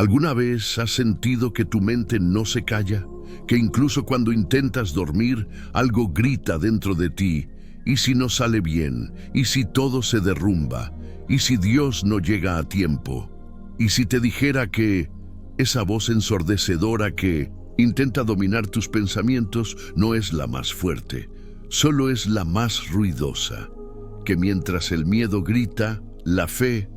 ¿Alguna vez has sentido que tu mente no se calla? Que incluso cuando intentas dormir, algo grita dentro de ti. ¿Y si no sale bien? ¿Y si todo se derrumba? ¿Y si Dios no llega a tiempo? ¿Y si te dijera que esa voz ensordecedora que intenta dominar tus pensamientos no es la más fuerte, solo es la más ruidosa? Que mientras el miedo grita, la fe,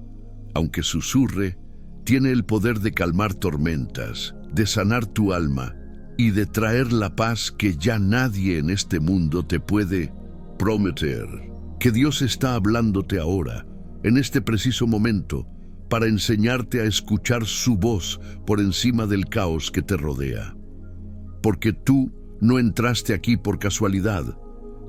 aunque susurre, tiene el poder de calmar tormentas, de sanar tu alma y de traer la paz que ya nadie en este mundo te puede prometer. Que Dios está hablándote ahora, en este preciso momento, para enseñarte a escuchar su voz por encima del caos que te rodea. Porque tú no entraste aquí por casualidad.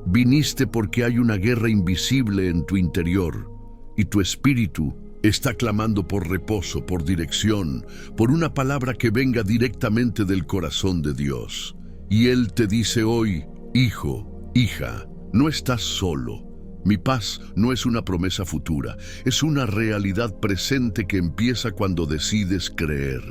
Viniste porque hay una guerra invisible en tu interior y tu espíritu está clamando por reposo, por dirección, por una palabra que venga directamente del corazón de Dios. Y Él te dice hoy, hijo, hija, no estás solo. Mi paz no es una promesa futura, es una realidad presente que empieza cuando decides creer.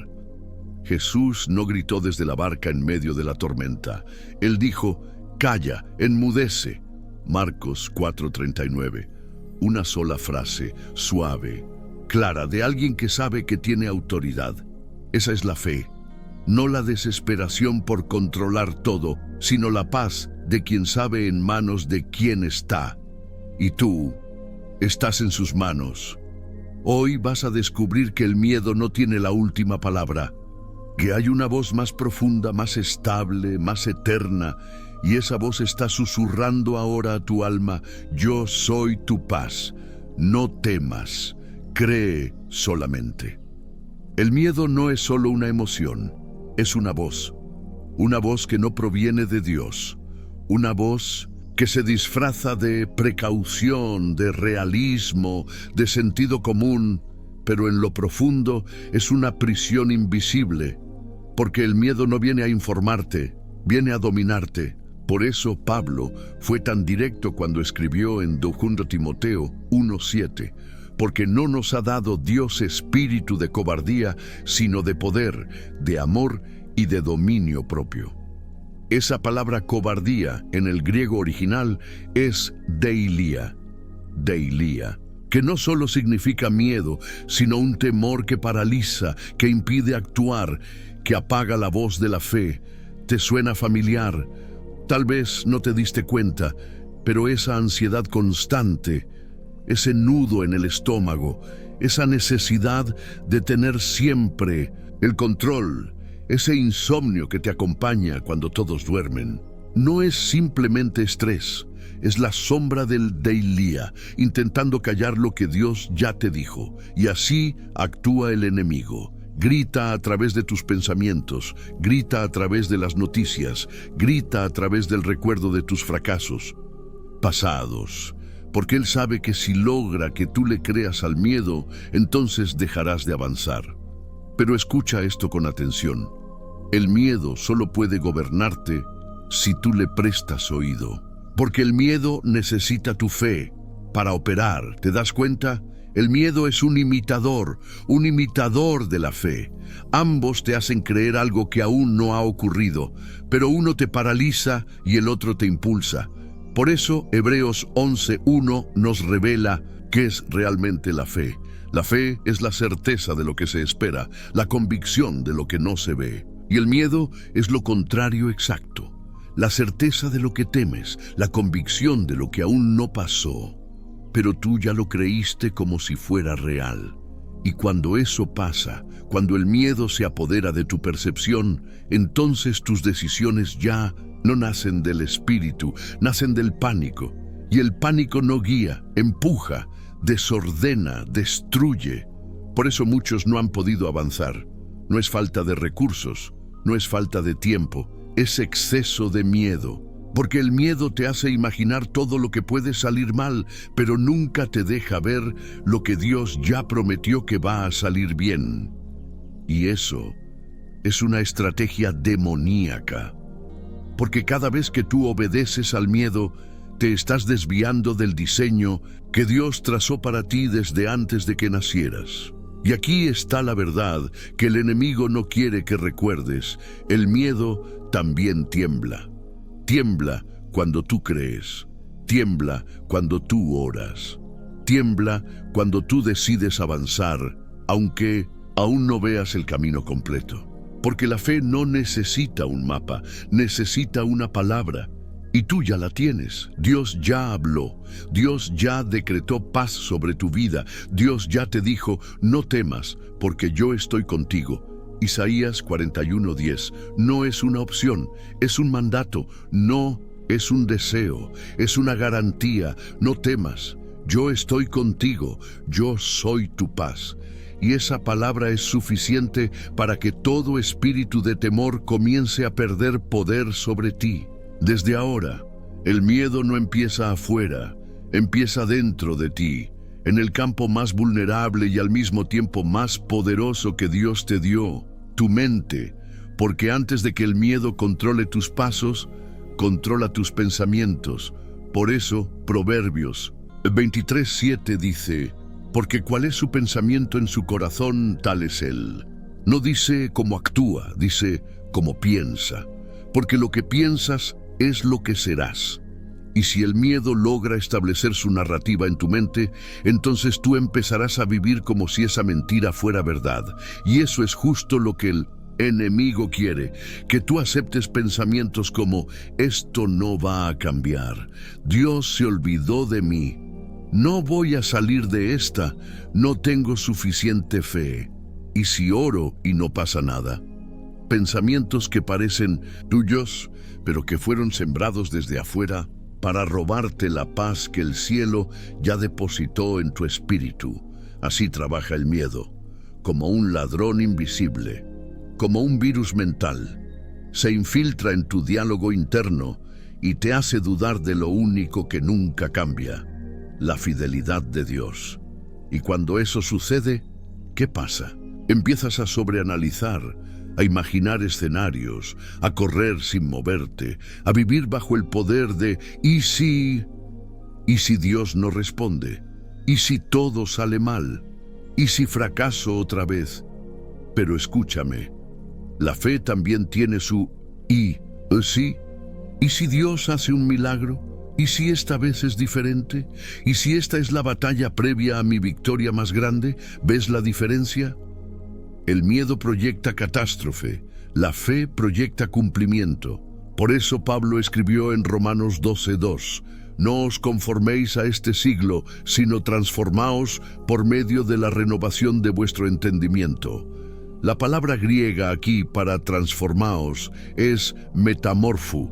Jesús no gritó desde la barca en medio de la tormenta. Él dijo, calla, enmudece. Marcos 4:39. Una sola frase, suave, clara, de alguien que sabe que tiene autoridad. Esa es la fe, no la desesperación por controlar todo, sino la paz de quien sabe en manos de quién está. Y tú estás en sus manos. Hoy vas a descubrir que el miedo no tiene la última palabra, que hay una voz más profunda, más estable, más eterna, y esa voz está susurrando ahora a tu alma, yo soy tu paz, no temas, cree solamente. El miedo no es solo una emoción, es una voz que no proviene de Dios, una voz que se disfraza de precaución, de realismo, de sentido común, pero en lo profundo es una prisión invisible, porque el miedo no viene a informarte, viene a dominarte. Por eso Pablo fue tan directo cuando escribió en 2 Timoteo 1:7, porque no nos ha dado Dios espíritu de cobardía, sino de poder, de amor y de dominio propio. Esa palabra cobardía en el griego original es deilia, que no solo significa miedo, sino un temor que paraliza, que impide actuar, que apaga la voz de la fe. ¿Te suena familiar? Tal vez no te diste cuenta, pero esa ansiedad constante, ese nudo en el estómago, esa necesidad de tener siempre el control, ese insomnio que te acompaña cuando todos duermen, no es simplemente estrés, es la sombra del deilia, intentando callar lo que Dios ya te dijo, y así actúa el enemigo. Grita a través de tus pensamientos, grita a través de las noticias, grita a través del recuerdo de tus fracasos pasados, porque él sabe que si logra que tú le creas al miedo, entonces dejarás de avanzar. Pero escucha esto con atención. El miedo solo puede gobernarte si tú le prestas oído, porque el miedo necesita tu fe para operar. ¿Te das cuenta? El miedo es un imitador de la fe. Ambos te hacen creer algo que aún no ha ocurrido, pero uno te paraliza y el otro te impulsa. Por eso Hebreos 11:1 nos revela qué es realmente la fe. La fe es la certeza de lo que se espera, la convicción de lo que no se ve. Y el miedo es lo contrario exacto, la certeza de lo que temes, la convicción de lo que aún no pasó. Pero tú ya lo creíste como si fuera real. Y cuando eso pasa, cuando el miedo se apodera de tu percepción, entonces tus decisiones ya no nacen del espíritu, nacen del pánico. Y el pánico no guía, empuja, desordena, destruye. Por eso muchos no han podido avanzar. No es falta de recursos, no es falta de tiempo, es exceso de miedo. Porque el miedo te hace imaginar todo lo que puede salir mal, pero nunca te deja ver lo que Dios ya prometió que va a salir bien. Y eso es una estrategia demoníaca. Porque cada vez que tú obedeces al miedo, te estás desviando del diseño que Dios trazó para ti desde antes de que nacieras. Y aquí está la verdad que el enemigo no quiere que recuerdes. El miedo también tiembla. Tiembla cuando tú crees. Tiembla cuando tú oras. Tiembla cuando tú decides avanzar, aunque aún no veas el camino completo. Porque la fe no necesita un mapa, necesita una palabra. Y tú ya la tienes. Dios ya habló. Dios ya decretó paz sobre tu vida. Dios ya te dijo, no temas, porque yo estoy contigo. Isaías 41:10. No es una opción, es un mandato. No es un deseo, es una garantía. No temas, yo estoy contigo. Yo soy tu paz. Y esa palabra es suficiente para que todo espíritu de temor comience a perder poder sobre ti. Desde ahora, el miedo no empieza afuera, empieza dentro de ti, en el campo más vulnerable y al mismo tiempo más poderoso que Dios te dio, tu mente, porque antes de que el miedo controle tus pasos, controla tus pensamientos. Por eso, Proverbios 23:7 dice, porque cuál es su pensamiento en su corazón, tal es él. No dice cómo actúa, dice cómo piensa, porque lo que piensas es lo que serás. Y si el miedo logra establecer su narrativa en tu mente, entonces tú empezarás a vivir como si esa mentira fuera verdad. Y eso es justo lo que el enemigo quiere, que tú aceptes pensamientos como, esto no va a cambiar, Dios se olvidó de mí, no voy a salir de esta, no tengo suficiente fe. ¿Y si oro y no pasa nada? Pensamientos que parecen tuyos, pero que fueron sembrados desde afuera para robarte la paz que el cielo ya depositó en tu espíritu. Así trabaja el miedo, como un ladrón invisible, como un virus mental. Se infiltra en tu diálogo interno y te hace dudar de lo único que nunca cambia, la fidelidad de Dios. Y cuando eso sucede, ¿qué pasa? Empiezas a sobreanalizar, a imaginar escenarios, a correr sin moverte, a vivir bajo el poder de ¿y si Dios no responde? ¿Y si todo sale mal? ¿Y si fracaso otra vez? Pero escúchame, la fe también tiene su ¿y sí? ¿Y si Dios hace un milagro? ¿Y si esta vez es diferente? ¿Y si esta es la batalla previa a mi victoria más grande? ¿Ves la diferencia? El miedo proyecta catástrofe, la fe proyecta cumplimiento. Por eso Pablo escribió en Romanos 12:2, no os conforméis a este siglo, sino transformaos por medio de la renovación de vuestro entendimiento. La palabra griega aquí para transformaos es metamorfo,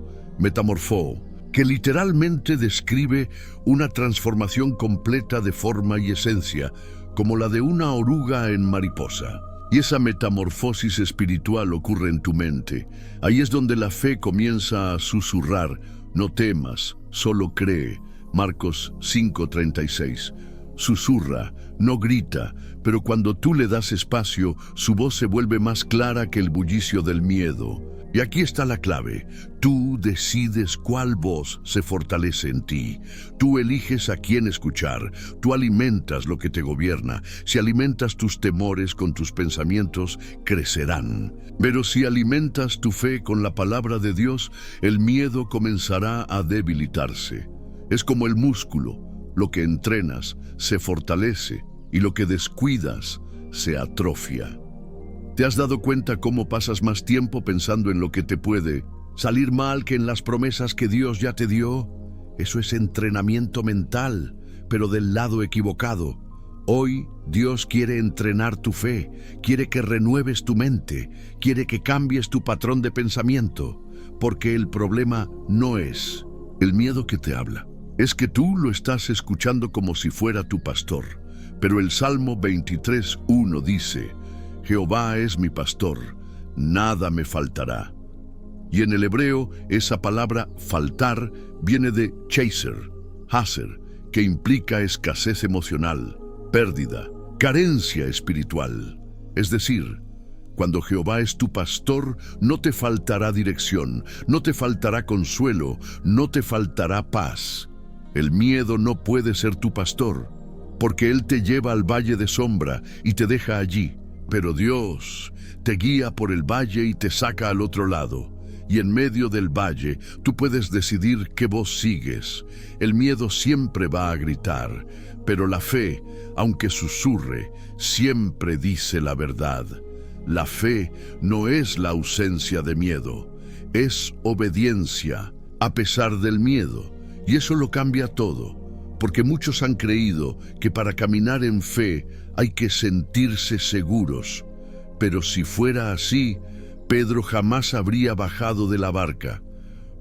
que literalmente describe una transformación completa de forma y esencia, como la de una oruga en mariposa. Y esa metamorfosis espiritual ocurre en tu mente. Ahí es donde la fe comienza a susurrar, no temas, solo cree. Marcos 5:36. Susurra, no grita, pero cuando tú le das espacio, su voz se vuelve más clara que el bullicio del miedo. Y aquí está la clave. Tú decides cuál voz se fortalece en ti. Tú eliges a quién escuchar. Tú alimentas lo que te gobierna. Si alimentas tus temores con tus pensamientos, crecerán. Pero si alimentas tu fe con la palabra de Dios, el miedo comenzará a debilitarse. Es como el músculo. Lo que entrenas se fortalece y lo que descuidas se atrofia. ¿Te has dado cuenta cómo pasas más tiempo pensando en lo que te puede salir mal que en las promesas que Dios ya te dio? Eso es entrenamiento mental, pero del lado equivocado. Hoy Dios quiere entrenar tu fe, quiere que renueves tu mente, quiere que cambies tu patrón de pensamiento, porque el problema no es el miedo que te habla. Es que tú lo estás escuchando como si fuera tu pastor. Pero el Salmo 23:1 dice, Jehová es mi pastor, nada me faltará. Y en el hebreo, esa palabra faltar viene de haser, que implica escasez emocional, pérdida, carencia espiritual. Es decir, cuando Jehová es tu pastor, no te faltará dirección, no te faltará consuelo, no te faltará paz. El miedo no puede ser tu pastor. porque Él te lleva al valle de sombra y te deja allí. Pero Dios te guía por el valle y te saca al otro lado. Y en medio del valle tú puedes decidir qué voz sigues. El miedo siempre va a gritar, pero la fe, aunque susurre, siempre dice la verdad. La fe no es la ausencia de miedo, es obediencia a pesar del miedo. Y eso lo cambia todo, porque muchos han creído que para caminar en fe hay que sentirse seguros. Pero si fuera así, Pedro jamás habría bajado de la barca,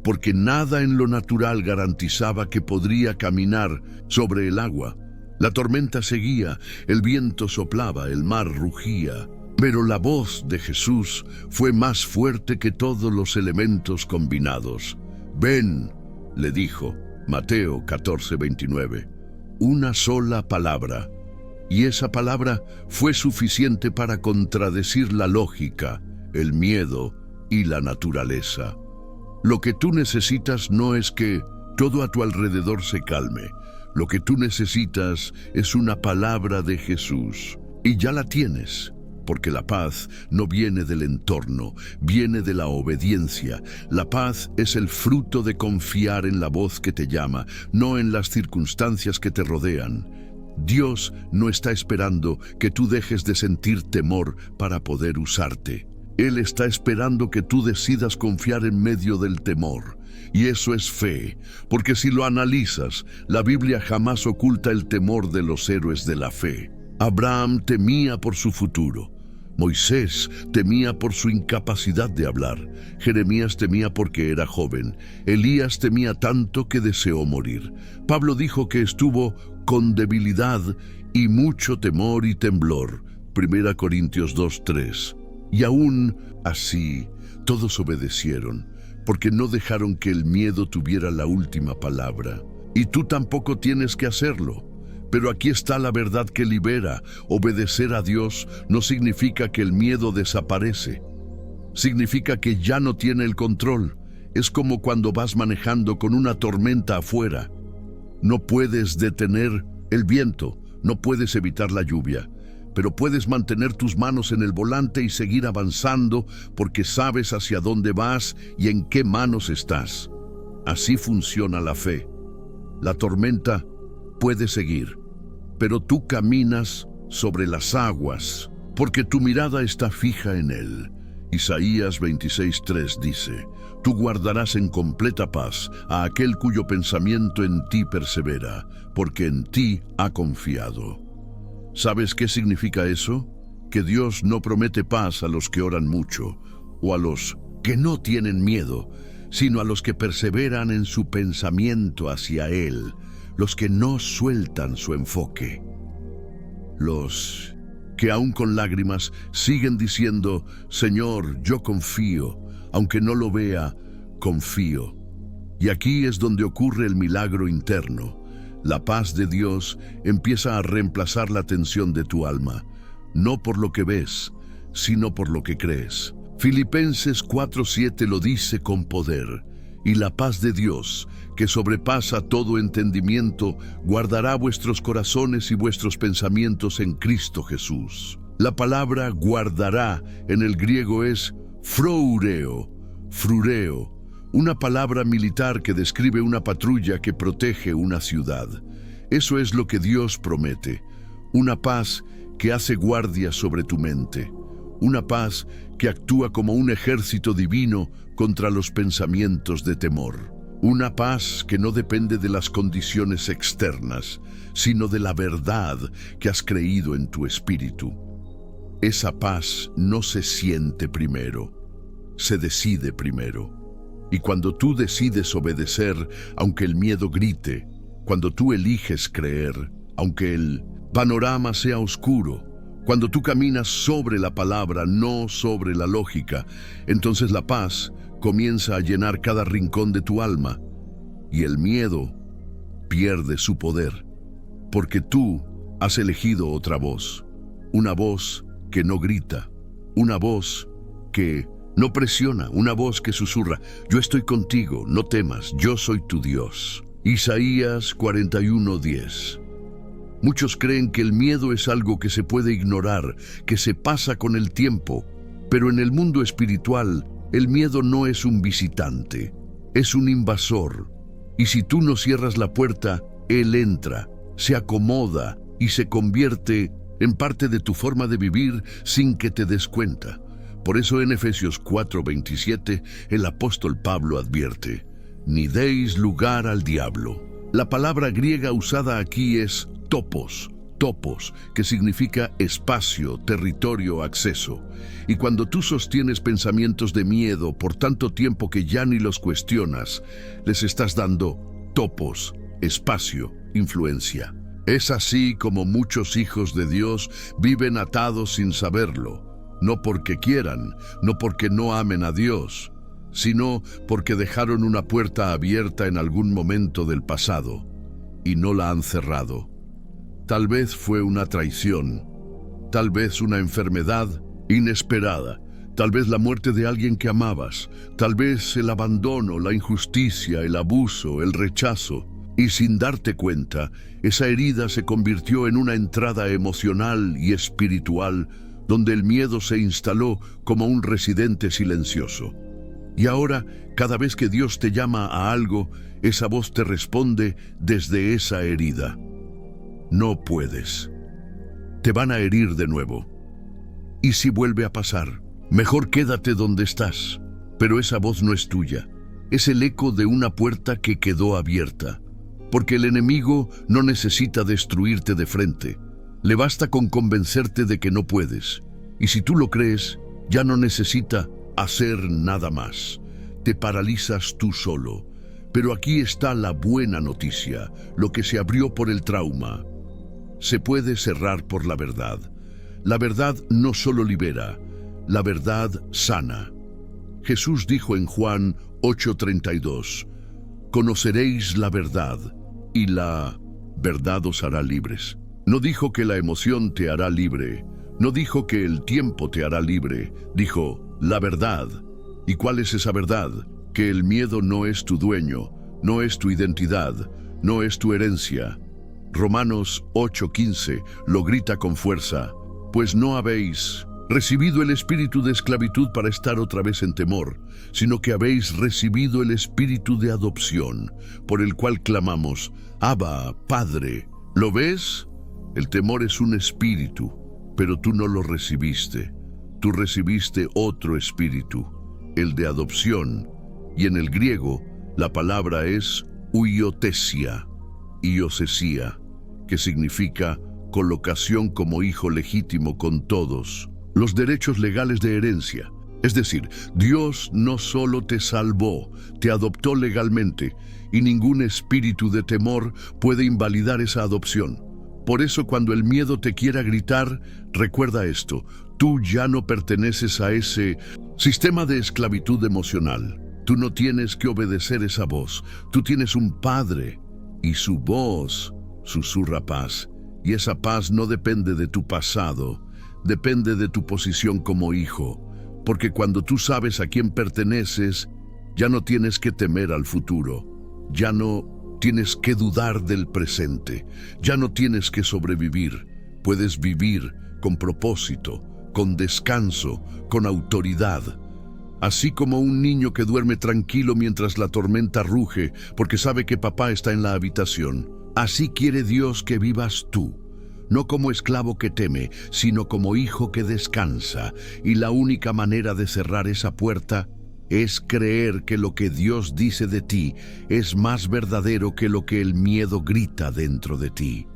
porque nada en lo natural garantizaba que podría caminar sobre el agua. La tormenta seguía, el viento soplaba, el mar rugía, pero la voz de Jesús fue más fuerte que todos los elementos combinados. «Ven», le dijo, Mateo 14:29, una sola palabra, y esa palabra fue suficiente para contradecir la lógica, el miedo y la naturaleza. Lo que tú necesitas no es que todo a tu alrededor se calme. Lo que tú necesitas es una palabra de Jesús. Y ya la tienes, porque la paz no viene del entorno, viene de la obediencia. La paz es el fruto de confiar en la voz que te llama, no en las circunstancias que te rodean. Dios no está esperando que tú dejes de sentir temor para poder usarte. Él está esperando que tú decidas confiar en medio del temor. Y eso es fe, porque si lo analizas, la Biblia jamás oculta el temor de los héroes de la fe. Abraham temía por su futuro. Moisés temía por su incapacidad de hablar. Jeremías temía porque era joven. Elías temía tanto que deseó morir. Pablo dijo que estuvo con debilidad y mucho temor y temblor. 1 Corintios 2:3. Y aún así, todos obedecieron, porque no dejaron que el miedo tuviera la última palabra. Y tú tampoco tienes que hacerlo. Pero aquí está la verdad que libera. Obedecer a Dios no significa que el miedo desaparece. Significa que ya no tiene el control. Es como cuando vas manejando con una tormenta afuera. No puedes detener el viento, no puedes evitar la lluvia, pero puedes mantener tus manos en el volante y seguir avanzando porque sabes hacia dónde vas y en qué manos estás. Así funciona la fe. La tormenta puede seguir, pero tú caminas sobre las aguas porque tu mirada está fija en Él. Isaías 26:3 dice: «Tú guardarás en completa paz a aquel cuyo pensamiento en ti persevera, porque en ti ha confiado». ¿Sabes qué significa eso? Que Dios no promete paz a los que oran mucho o a los que no tienen miedo, sino a los que perseveran en su pensamiento hacia Él, los que no sueltan su enfoque. Los que aún con lágrimas siguen diciendo: «Señor, yo confío, aunque no lo vea, confío». Y aquí es donde ocurre el milagro interno. La paz de Dios empieza a reemplazar la tensión de tu alma, no por lo que ves, sino por lo que crees. Filipenses 4:7 lo dice con poder: «Y la paz de Dios, que sobrepasa todo entendimiento, guardará vuestros corazones y vuestros pensamientos en Cristo Jesús». La palabra guardará en el griego es froureo, una palabra militar que describe una patrulla que protege una ciudad. Eso es lo que Dios promete, una paz que hace guardia sobre tu mente, una paz que actúa como un ejército divino contra los pensamientos de temor, una paz que no depende de las condiciones externas, sino de la verdad que has creído en tu espíritu. Esa paz no se siente primero, se decide primero. Y cuando tú decides obedecer, aunque el miedo grite, cuando tú eliges creer, aunque el panorama sea oscuro, cuando tú caminas sobre la palabra, no sobre la lógica, entonces la paz comienza a llenar cada rincón de tu alma y el miedo pierde su poder, porque tú has elegido otra voz, una voz que no grita, una voz que no presiona, una voz que susurra: «Yo estoy contigo, no temas, yo soy tu Dios». Isaías 41:10. Muchos creen que el miedo es algo que se puede ignorar, que se pasa con el tiempo, pero en el mundo espiritual, el miedo no es un visitante, es un invasor. Y si tú no cierras la puerta, él entra, se acomoda y se convierte en parte de tu forma de vivir sin que te des cuenta. Por eso en Efesios 4:27 el apóstol Pablo advierte: ni deis lugar al diablo. La palabra griega usada aquí es topos, que significa espacio, territorio, acceso. Y cuando tú sostienes pensamientos de miedo por tanto tiempo que ya ni los cuestionas, les estás dando topos, espacio, influencia. Es así como muchos hijos de Dios viven atados sin saberlo, no porque quieran, no porque no amen a Dios, sino porque dejaron una puerta abierta en algún momento del pasado y no la han cerrado. Tal vez fue una traición, tal vez una enfermedad inesperada, tal vez la muerte de alguien que amabas, tal vez el abandono, la injusticia, el abuso, el rechazo. Y sin darte cuenta, esa herida se convirtió en una entrada emocional y espiritual donde el miedo se instaló como un residente silencioso. Y ahora, cada vez que Dios te llama a algo, esa voz te responde desde esa herida: no puedes. Te van a herir de nuevo. ¿Y si vuelve a pasar? Mejor quédate donde estás. Pero esa voz no es tuya. Es el eco de una puerta que quedó abierta. Porque el enemigo no necesita destruirte de frente. Le basta con convencerte de que no puedes. Y si tú lo crees, ya no necesita hacer nada más. Te paralizas tú solo. Pero aquí está la buena noticia, lo que se abrió por el trauma se puede cerrar por la verdad. La verdad no solo libera, la verdad sana. Jesús dijo en Juan 8:32, conoceréis la verdad y la verdad os hará libres. No dijo que la emoción te hará libre, no dijo que el tiempo te hará libre, dijo la verdad. ¿Y cuál es esa verdad? Que el miedo no es tu dueño, no es tu identidad, no es tu herencia. Romanos 8:15 lo grita con fuerza: pues no habéis recibido el espíritu de esclavitud para estar otra vez en temor, sino que habéis recibido el espíritu de adopción, por el cual clamamos: Abba, Padre. ¿Lo ves? El temor es un espíritu, pero tú no lo recibiste. Tú recibiste otro espíritu, el de adopción, y en el griego la palabra es huiotesia, iosesía, que significa colocación como hijo legítimo con todos los derechos legales de herencia. Es decir, Dios no solo te salvó, te adoptó legalmente, y ningún espíritu de temor puede invalidar esa adopción. Por eso cuando el miedo te quiera gritar, recuerda esto: tú ya no perteneces a ese sistema de esclavitud emocional. Tú no tienes que obedecer esa voz. Tú tienes un Padre, y su voz susurra paz. Y esa paz no depende de tu pasado, depende de tu posición como hijo. Porque cuando tú sabes a quién perteneces, ya no tienes que temer al futuro. Ya no tienes que dudar del presente. Ya no tienes que sobrevivir. Puedes vivir con propósito, con descanso, con autoridad. Así como un niño que duerme tranquilo mientras la tormenta ruge porque sabe que papá está en la habitación. Así quiere Dios que vivas tú. No como esclavo que teme, sino como hijo que descansa. Y la única manera de cerrar esa puerta es creer que lo que Dios dice de ti es más verdadero que lo que el miedo grita dentro de ti.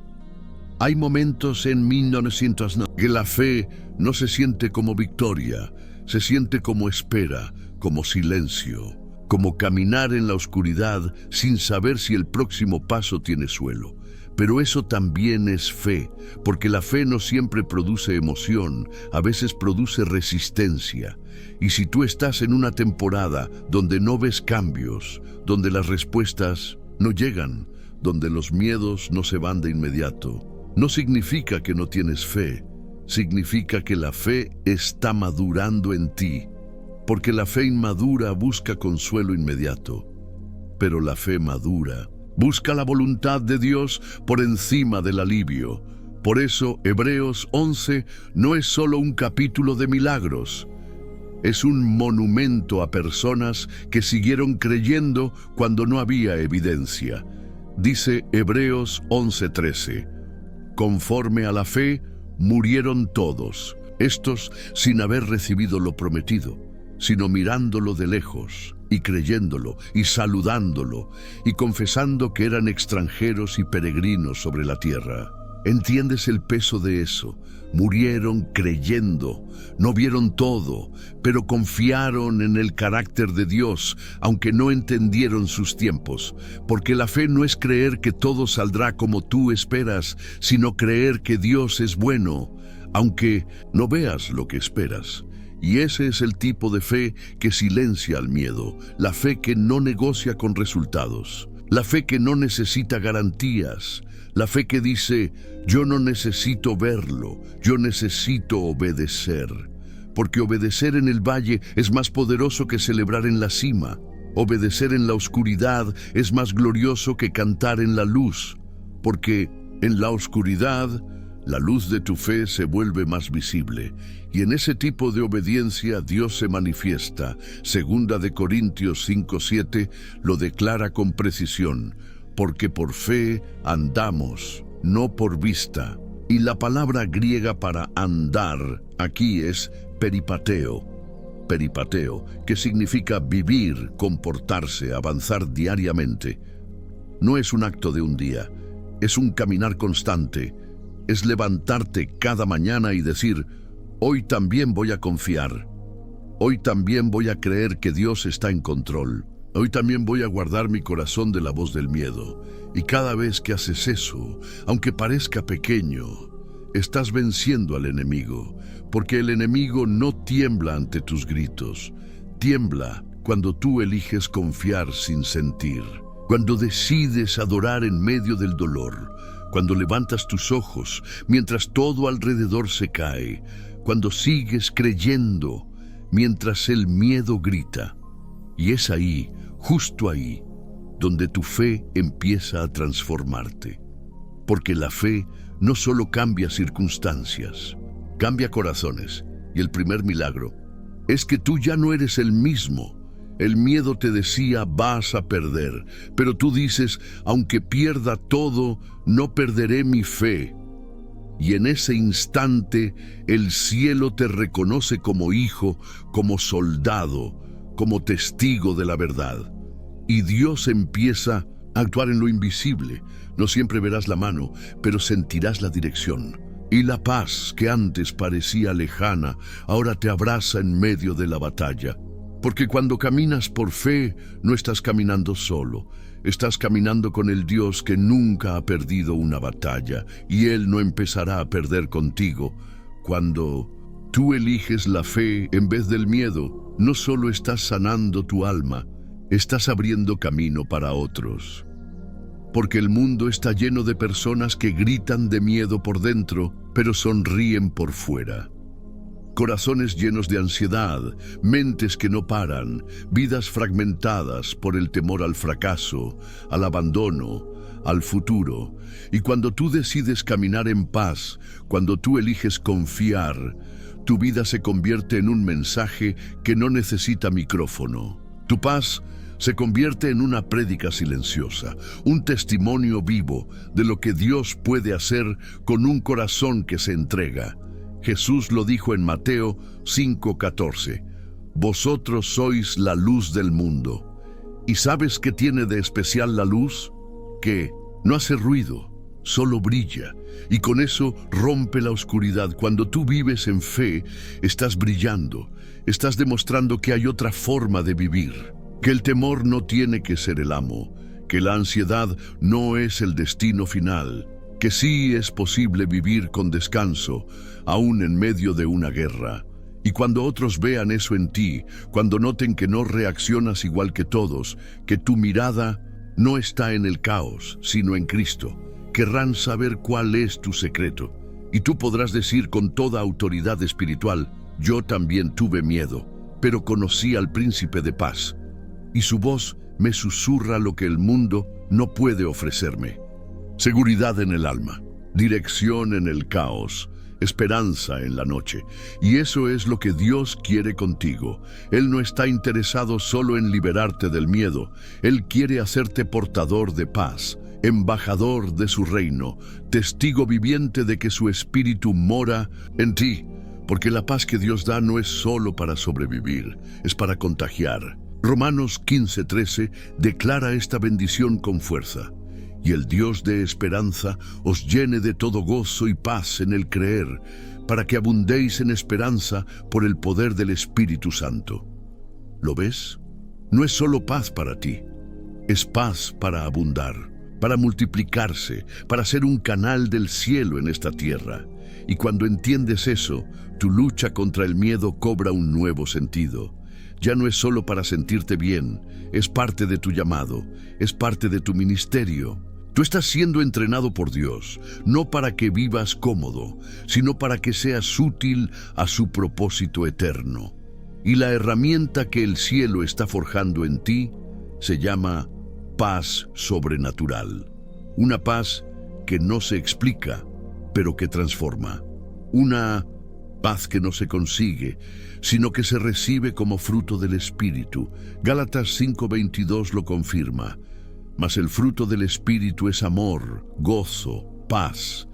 Hay momentos en 1990 que la fe no se siente como victoria, se siente como espera, como silencio, como caminar en la oscuridad sin saber si el próximo paso tiene suelo. Pero eso también es fe, porque la fe no siempre produce emoción, a veces produce resistencia. Y si tú estás en una temporada donde no ves cambios, donde las respuestas no llegan, donde los miedos no se van de inmediato, no significa que no tienes fe, significa que la fe está madurando en ti, porque la fe inmadura busca consuelo inmediato, pero la fe madura Busca la voluntad de Dios por encima del alivio. Por eso, Hebreos 11 no es solo un capítulo de milagros. Es un monumento a personas que siguieron creyendo cuando no había evidencia. Dice Hebreos 11:13, conforme a la fe, murieron todos, estos sin haber recibido lo prometido, sino mirándolo de lejos, y creyéndolo, y saludándolo, y confesando que eran extranjeros y peregrinos sobre la tierra. ¿Entiendes el peso de eso? Murieron creyendo, no vieron todo, pero confiaron en el carácter de Dios, aunque no entendieron sus tiempos. Porque la fe no es creer que todo saldrá como tú esperas, sino creer que Dios es bueno, aunque no veas lo que esperas. Y ese es el tipo de fe que silencia al miedo, la fe que no negocia con resultados, la fe que no necesita garantías, la fe que dice, yo no necesito verlo, yo necesito obedecer. Porque obedecer en el valle es más poderoso que celebrar en la cima. Obedecer en la oscuridad es más glorioso que cantar en la luz. Porque en la oscuridad, la luz de tu fe se vuelve más visible. Y en ese tipo de obediencia Dios se manifiesta. Segunda de Corintios 5:7 lo declara con precisión. Porque por fe andamos, no por vista. Y la palabra griega para andar aquí es peripateo. Peripateo, que significa vivir, comportarse, avanzar diariamente. No es un acto de un día, es un caminar constante. Es levantarte cada mañana y decir, hoy también voy a confiar. Hoy también voy a creer que Dios está en control. Hoy también voy a guardar mi corazón de la voz del miedo. Y cada vez que haces eso, aunque parezca pequeño, estás venciendo al enemigo, porque el enemigo no tiembla ante tus gritos. Tiembla cuando tú eliges confiar sin sentir, cuando decides adorar en medio del dolor, cuando levantas tus ojos mientras todo alrededor se cae, cuando sigues creyendo mientras el miedo grita. Y es ahí, justo ahí, donde tu fe empieza a transformarte. Porque la fe no solo cambia circunstancias, cambia corazones. Y el primer milagro es que tú ya no eres el mismo. El miedo te decía, vas a perder, pero tú dices, aunque pierda todo, no perderé mi fe. Y en ese instante, el cielo te reconoce como hijo, como soldado, como testigo de la verdad. Y Dios empieza a actuar en lo invisible. No siempre verás la mano, pero sentirás la dirección. Y la paz que antes parecía lejana, ahora te abraza en medio de la batalla. Porque cuando caminas por fe, no estás caminando solo. Estás caminando con el Dios que nunca ha perdido una batalla, y Él no empezará a perder contigo. Cuando tú eliges la fe en vez del miedo, no solo estás sanando tu alma, estás abriendo camino para otros. Porque el mundo está lleno de personas que gritan de miedo por dentro, pero sonríen por fuera. Corazones llenos de ansiedad, mentes que no paran, vidas fragmentadas por el temor al fracaso, al abandono, al futuro. Y cuando tú decides caminar en paz, cuando tú eliges confiar, tu vida se convierte en un mensaje que no necesita micrófono. Tu paz se convierte en una prédica silenciosa, un testimonio vivo de lo que Dios puede hacer con un corazón que se entrega. Jesús lo dijo en Mateo 5:14. Vosotros sois la luz del mundo. ¿Y sabes qué tiene de especial la luz? Que no hace ruido, solo brilla, y con eso rompe la oscuridad. Cuando tú vives en fe, estás brillando, estás demostrando que hay otra forma de vivir, que el temor no tiene que ser el amo, que la ansiedad no es el destino final, que sí es posible vivir con descanso, aún en medio de una guerra. Y cuando otros vean eso en ti, cuando noten que no reaccionas igual que todos, que tu mirada no está en el caos, sino en Cristo, querrán saber cuál es tu secreto. Y tú podrás decir con toda autoridad espiritual, yo también tuve miedo, pero conocí al Príncipe de Paz, y su voz me susurra lo que el mundo no puede ofrecerme. Seguridad en el alma, dirección en el caos, esperanza en la noche. Y eso es lo que Dios quiere contigo. Él no está interesado solo en liberarte del miedo. Él quiere hacerte portador de paz, embajador de su reino, testigo viviente de que su espíritu mora en ti. Porque la paz que Dios da no es solo para sobrevivir, es para contagiar. Romanos 15:13 declara esta bendición con fuerza. Y el Dios de esperanza os llene de todo gozo y paz en el creer, para que abundéis en esperanza por el poder del Espíritu Santo. ¿Lo ves? No es solo paz para ti, es paz para abundar, para multiplicarse, para ser un canal del cielo en esta tierra. Y cuando entiendes eso, tu lucha contra el miedo cobra un nuevo sentido. Ya no es solo para sentirte bien, es parte de tu llamado, es parte de tu ministerio. Tú estás siendo entrenado por Dios, no para que vivas cómodo, sino para que seas útil a su propósito eterno. Y la herramienta que el cielo está forjando en ti se llama paz sobrenatural. Una paz que no se explica, pero que transforma. Una paz que no se consigue, sino que se recibe como fruto del Espíritu. Gálatas 5:22 lo confirma. Mas el fruto del Espíritu es amor, gozo, paz.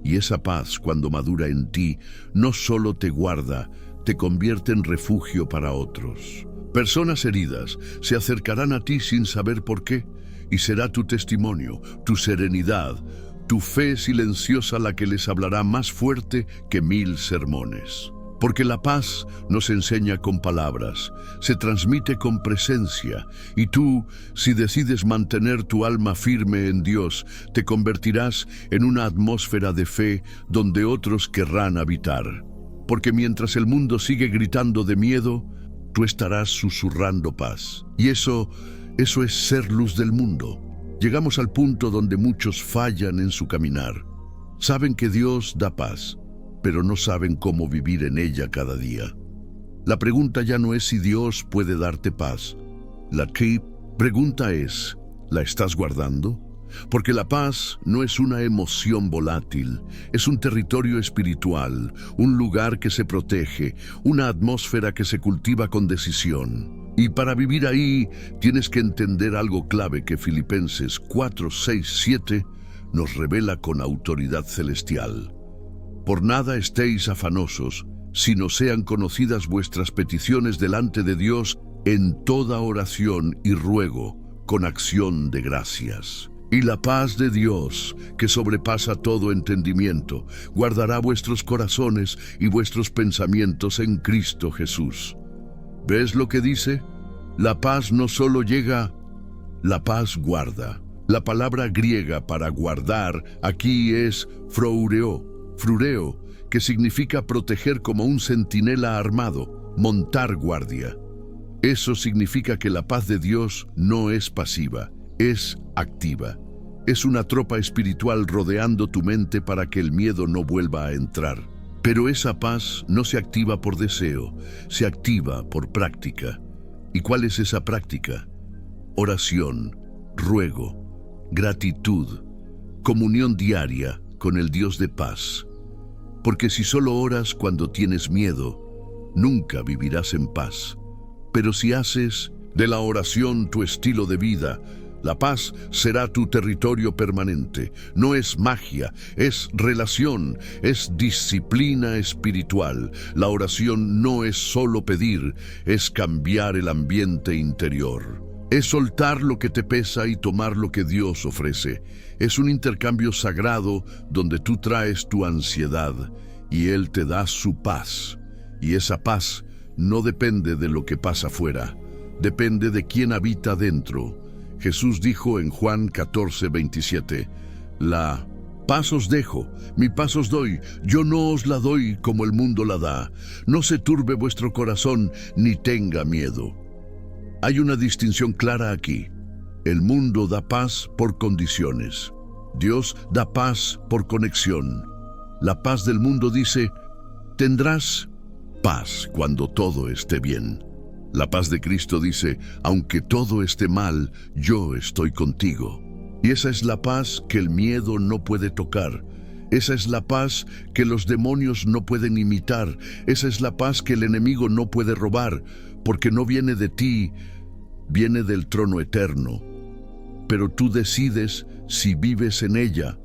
Y esa paz, cuando madura en ti, no solo te guarda, te convierte en refugio para otros. Personas heridas se acercarán a ti sin saber por qué, y será tu testimonio, tu serenidad, tu fe silenciosa la que les hablará más fuerte que 1000 sermones. Porque la paz no se enseña con palabras, se transmite con presencia, y tú, si decides mantener tu alma firme en Dios, te convertirás en una atmósfera de fe donde otros querrán habitar. Porque mientras el mundo sigue gritando de miedo, tú estarás susurrando paz. Y eso es ser luz del mundo. Llegamos al punto donde muchos fallan en su caminar. Saben que Dios da paz, pero no saben cómo vivir en ella cada día. La pregunta ya no es si Dios puede darte paz. La pregunta es, ¿la estás guardando? Porque la paz no es una emoción volátil, es un territorio espiritual, un lugar que se protege, una atmósfera que se cultiva con decisión. Y para vivir ahí tienes que entender algo clave que Filipenses 4:6-7 nos revela con autoridad celestial. Por nada estéis afanosos, sino sean conocidas vuestras peticiones delante de Dios en toda oración y ruego, con acción de gracias. Y la paz de Dios, que sobrepasa todo entendimiento, guardará vuestros corazones y vuestros pensamientos en Cristo Jesús. ¿Ves lo que dice? La paz no solo llega, la paz guarda. La palabra griega para guardar aquí es frureo, que significa proteger como un centinela armado, montar guardia. Eso significa que la paz de Dios no es pasiva, es activa. Es una tropa espiritual rodeando tu mente para que el miedo no vuelva a entrar. Pero esa paz no se activa por deseo, se activa por práctica. ¿Y cuál es esa práctica? Oración, ruego, gratitud, comunión diaria con el Dios de paz. Porque si solo oras cuando tienes miedo, nunca vivirás en paz. Pero si haces de la oración tu estilo de vida, la paz será tu territorio permanente. No es magia, es relación, es disciplina espiritual. La oración no es solo pedir, es cambiar el ambiente interior. Es soltar lo que te pesa y tomar lo que Dios ofrece. Es un intercambio sagrado donde tú traes tu ansiedad y Él te da su paz. Y esa paz no depende de lo que pasa afuera, depende de quién habita dentro. Jesús dijo en Juan 14:27, la paz os dejo, mi paz os doy, yo no os la doy como el mundo la da. No se turbe vuestro corazón ni tenga miedo. Hay una distinción clara aquí. El mundo da paz por condiciones. Dios da paz por conexión. La paz del mundo dice, tendrás paz cuando todo esté bien. La paz de Cristo dice, aunque todo esté mal, yo estoy contigo. Y esa es la paz que el miedo no puede tocar. Esa es la paz que los demonios no pueden imitar. Esa es la paz que el enemigo no puede robar, porque no viene de ti, viene del trono eterno. Pero tú decides si vives en ella.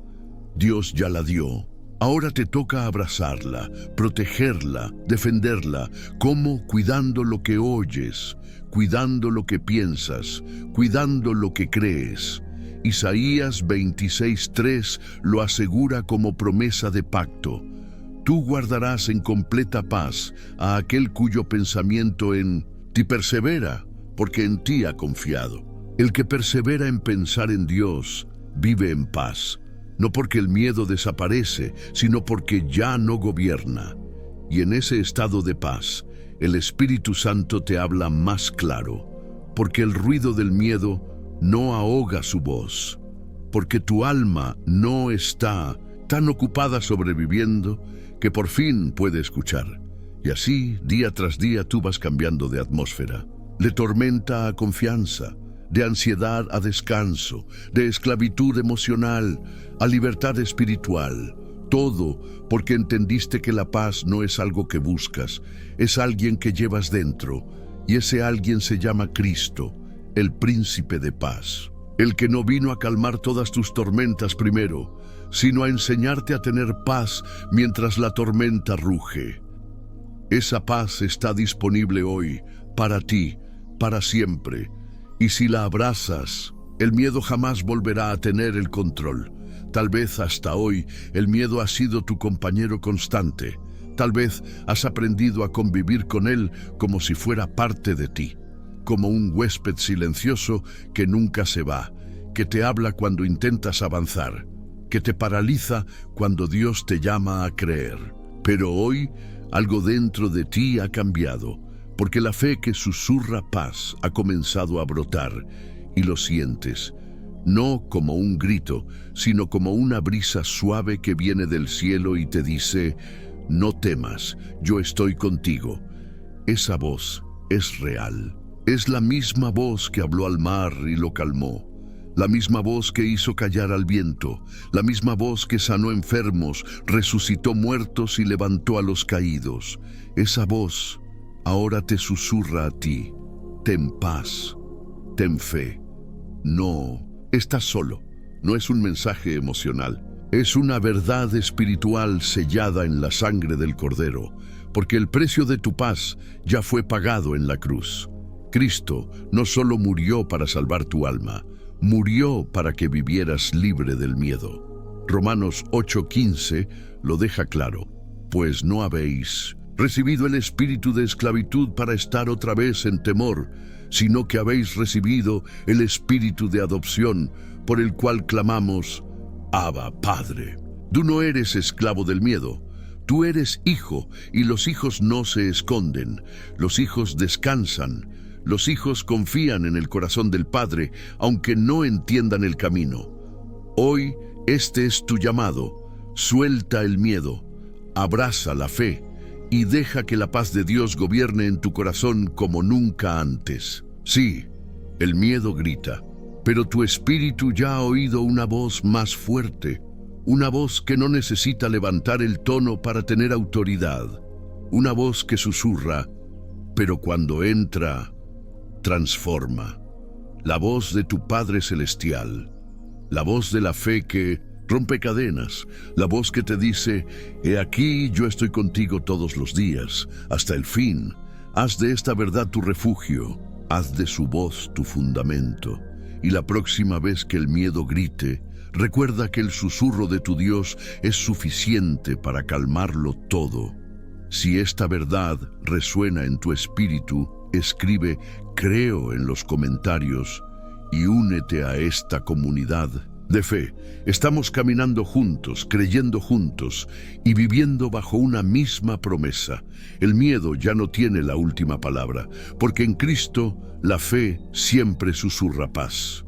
Dios ya la dio. Ahora te toca abrazarla, protegerla, defenderla. ¿Cómo? Cuidando lo que oyes, cuidando lo que piensas, cuidando lo que crees. Isaías 26:3 lo asegura como promesa de pacto. Tú guardarás en completa paz a aquel cuyo pensamiento en ti persevera, porque en ti ha confiado. El que persevera en pensar en Dios vive en paz, no porque el miedo desaparece, sino porque ya no gobierna. Y en ese estado de paz, el Espíritu Santo te habla más claro, porque el ruido del miedo no ahoga su voz, porque tu alma no está tan ocupada sobreviviendo que por fin puede escuchar. Y así, día tras día, tú vas cambiando de atmósfera, de tormenta a confianza, de ansiedad a descanso, de esclavitud emocional a libertad espiritual. Todo porque entendiste que la paz no es algo que buscas, es alguien que llevas dentro, y ese alguien se llama Cristo, el príncipe de paz. El que no vino a calmar todas tus tormentas primero, sino a enseñarte a tener paz mientras la tormenta ruge. Esa paz está disponible hoy, para ti, para siempre. Y si la abrazas, el miedo jamás volverá a tener el control. Tal vez hasta hoy el miedo ha sido tu compañero constante. Tal vez has aprendido a convivir con él como si fuera parte de ti, como un huésped silencioso que nunca se va, que te habla cuando intentas avanzar, que te paraliza cuando Dios te llama a creer. Pero hoy algo dentro de ti ha cambiado, porque la fe que susurra paz ha comenzado a brotar, y lo sientes, no como un grito, sino como una brisa suave que viene del cielo y te dice: no temas, yo estoy contigo. Esa voz es real. Es la misma voz que habló al mar y lo calmó, la misma voz que hizo callar al viento, la misma voz que sanó enfermos, resucitó muertos y levantó a los caídos. Esa voz ahora te susurra a ti: ten paz, ten fe. No, estás solo. No es un mensaje emocional. Es una verdad espiritual sellada en la sangre del Cordero, porque el precio de tu paz ya fue pagado en la cruz. Cristo no solo murió para salvar tu alma, murió para que vivieras libre del miedo. Romanos 8:15 lo deja claro: pues no habéis recibido el espíritu de esclavitud para estar otra vez en temor, sino que habéis recibido el espíritu de adopción, por el cual clamamos: Abba, Padre. Tú no eres esclavo del miedo, tú eres hijo, y los hijos no se esconden, los hijos descansan, los hijos confían en el corazón del Padre, aunque no entiendan el camino. Hoy este es tu llamado: suelta el miedo, abraza la fe, y deja que la paz de Dios gobierne en tu corazón como nunca antes. Sí, el miedo grita, pero tu espíritu ya ha oído una voz más fuerte, una voz que no necesita levantar el tono para tener autoridad, una voz que susurra, pero cuando entra, transforma. La voz de tu Padre Celestial, la voz de la fe que rompe cadenas, la voz que te dice: he aquí, yo estoy contigo todos los días, hasta el fin. Haz de esta verdad tu refugio, haz de su voz tu fundamento. Y la próxima vez que el miedo grite, recuerda que el susurro de tu Dios es suficiente para calmarlo todo. Si esta verdad resuena en tu espíritu, escribe "creo" en los comentarios y únete a esta comunidad de fe. Estamos caminando juntos, creyendo juntos y viviendo bajo una misma promesa. El miedo ya no tiene la última palabra, porque en Cristo la fe siempre susurra paz.